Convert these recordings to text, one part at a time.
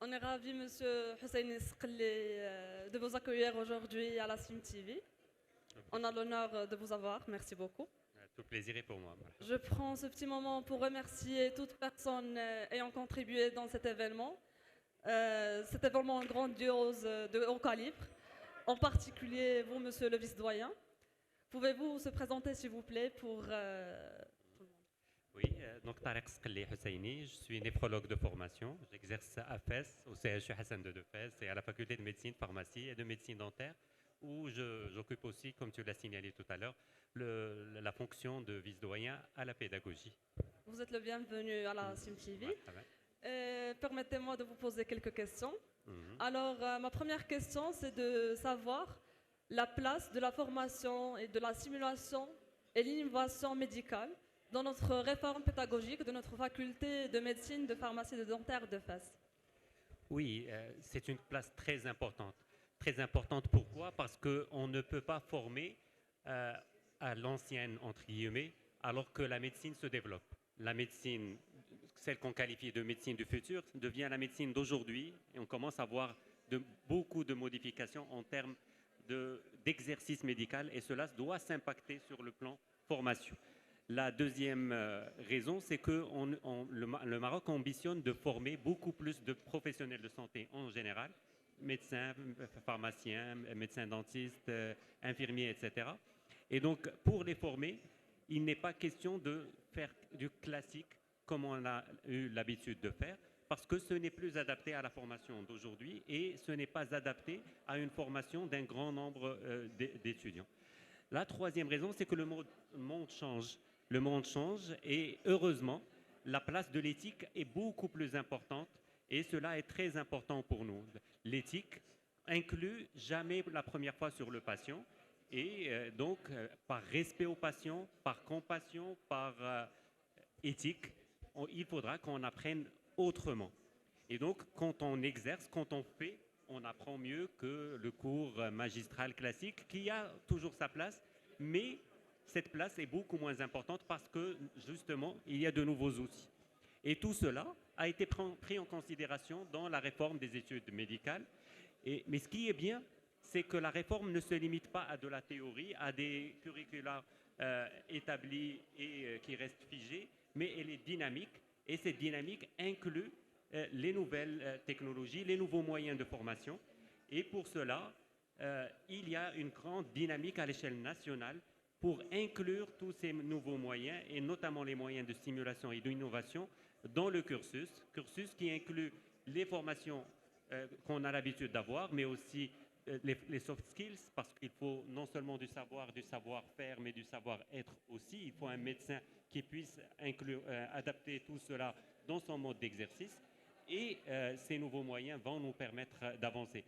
On est ravi, Monsieur Hussein Sqli, de vous accueillir aujourd'hui à la Sim TV. On a l'honneur de vous avoir. Merci beaucoup. Tout plaisir est pour moi. Je prends ce petit moment pour remercier toute personne ayant contribué dans cet événement grandiose de haut calibre, en particulier vous, Monsieur le vice-doyen. Pouvez-vous se présenter, s'il vous plaît, pour tout le monde? Oui, donc Tarek Sqli Husseini, je suis néphrologue de formation. J'exerce à Fès, au CHU Hassan II de Fès et à la faculté de médecine, pharmacie et de médecine dentaire, où j'occupe aussi, comme tu l'as signalé tout à l'heure, la fonction de vice-doyen à la pédagogie. Vous êtes le bienvenu à la Sim TV. Marhaba. Permettez-moi de vous poser quelques questions. Mhm. Alors, ma première question, c'est de savoir la place de la formation et de la simulation et l'innovation médicale dans notre réforme pédagogique de notre faculté de médecine, de pharmacie et de dentaire de Fès. Oui, c'est une place très importante. Très importante pourquoi? Parce qu'on ne peut pas former euh, à l'ancienne, entre guillemets, alors que la médecine se développe. La médecine, celle qu'on qualifie de médecine du futur, devient la médecine d'aujourd'hui et on commence à voir beaucoup de modifications en termes d'exercice médical et cela doit s'impacter sur le plan formation. La deuxième raison, c'est que le Maroc ambitionne de former beaucoup plus de professionnels de santé en général, médecins, pharmaciens, médecins dentistes, infirmiers, etc. Et donc, pour les former, il n'est pas question de faire du classique comme on a eu l'habitude de faire, parce que ce n'est plus adapté à la formation d'aujourd'hui et ce n'est pas adapté à une formation d'un grand nombre d'étudiants. La troisième raison, c'est que le monde change. Le monde change et heureusement, la place de l'éthique est beaucoup plus importante et cela est très important pour nous. L'éthique inclut jamais la première fois sur le patient et donc par respect au patient, par compassion, par éthique, il faudra qu'on apprenne autrement. Et donc quand on exerce, quand on fait, on apprend mieux que le cours magistral classique qui a toujours sa place, mais cette place est beaucoup moins importante parce que justement, il y a de nouveaux outils. Et tout cela a été pris en considération dans la réforme des études médicales. Mais ce qui est bien, c'est que la réforme ne se limite pas à de la théorie, à des curricula établis et qui restent figés, mais elle est dynamique. Et cette dynamique inclut les nouvelles technologies, les nouveaux moyens de formation. Et pour cela, il y a une grande dynamique à l'échelle nationale pour inclure tous ces nouveaux moyens, et notamment les moyens de stimulation et d'innovation, dans le cursus qui inclut les formations qu'on a l'habitude d'avoir, mais aussi les soft skills, parce qu'il faut non seulement du savoir-faire, mais du savoir-être aussi. Il faut un médecin qui puisse adapter tout cela dans son mode d'exercice. Et ces nouveaux moyens vont nous permettre d'avancer.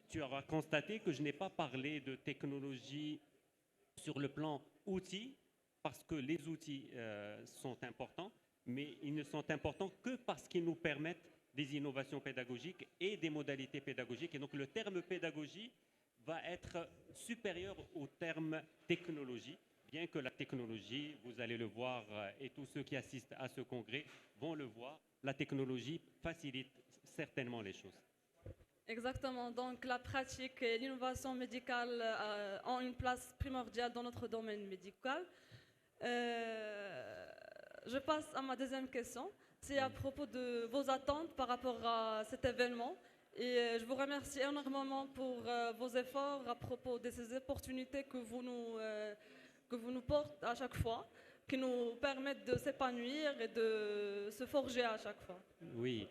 Tu auras constaté que je n'ai pas parlé de technologie sur le plan outils, parce que les outils sont importants, mais ils ne sont importants que parce qu'ils nous permettent des innovations pédagogiques et des modalités pédagogiques. Et donc le terme pédagogie va être supérieur au terme technologie, bien que la technologie, vous allez le voir, et tous ceux qui assistent à ce congrès vont le voir, la technologie facilite certainement les choses. Exactement. Donc, la pratique et l'innovation médicale ont une place primordiale dans notre domaine médical. Je passe à ma deuxième question. C'est à propos de vos attentes par rapport à cet événement. Et je vous remercie énormément pour vos efforts à propos de ces opportunités que vous nous portez à chaque fois, qui nous permettent de s'épanouir et de se forger à chaque fois. Oui,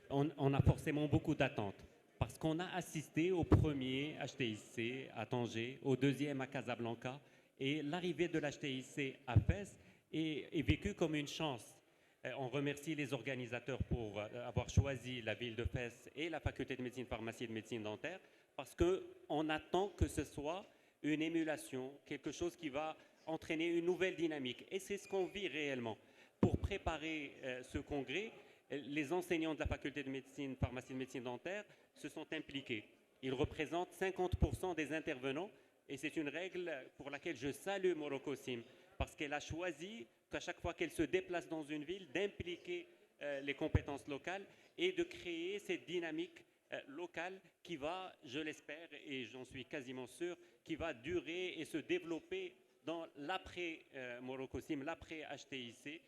on a forcément beaucoup d'attentes parce qu'on a assisté au premier HTIC à Tanger, au deuxième à Casablanca, et l'arrivée de l'HTIC à Fès est vécue comme une chance. On remercie les organisateurs pour avoir choisi la ville de Fès et la faculté de médecine, pharmacie et de médecine dentaire, parce qu'on attend que ce soit une émulation, quelque chose qui va entraîner une nouvelle dynamique. Et c'est ce qu'on vit réellement. Pour préparer ce congrès, les enseignants de la faculté de médecine, pharmacie et de médecine dentaire se sont impliqués. Ils représentent 50% des intervenants et c'est une règle pour laquelle je salue Morocco Sim parce qu'elle a choisi qu'à chaque fois qu'elle se déplace dans une ville, d'impliquer les compétences locales et de créer cette dynamique locale qui va, je l'espère et j'en suis quasiment sûr, qui va durer et se développer dans l'après-Morocco-Sim, l'après-HTIC.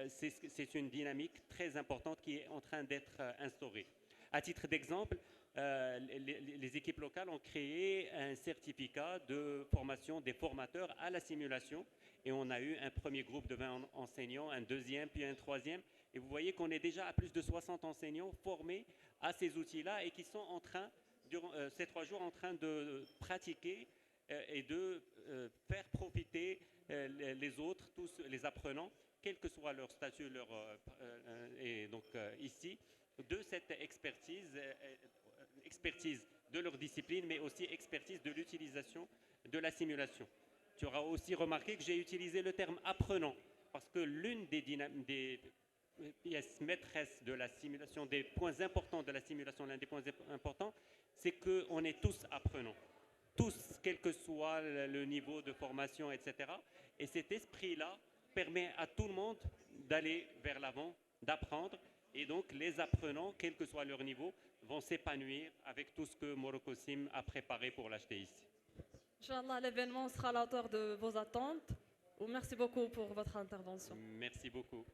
C'est une dynamique très importante qui est en train d'être instaurée. À titre d'exemple, les équipes locales ont créé un certificat de formation des formateurs à la simulation et on a eu un premier groupe de 20 enseignants, un deuxième, puis un troisième. Et vous voyez qu'on est déjà à plus de 60 enseignants formés à ces outils-là et qui sont en train, durant ces 3 jours, en train de pratiquer et de faire profiter les autres, tous les apprenants, quel que soit leur statut, et donc ici, de cette expertise de leur discipline, mais aussi expertise de l'utilisation de la simulation. Tu auras aussi remarqué que j'ai utilisé le terme apprenant, parce que l'une des pièces maîtresses de la simulation, des points importants de la simulation, l'un des points importants, c'est qu'on est tous apprenants. Tous, quel que soit le niveau de formation, etc. Et cet esprit-là permet à tout le monde d'aller vers l'avant, d'apprendre. Et donc, les apprenants, quel que soit leur niveau, vont s'épanouir avec tout ce que Morocco-Sim a préparé pour l'acheter ici. Inch'Allah, l'événement sera à la hauteur de vos attentes. Merci beaucoup pour votre intervention. Merci beaucoup.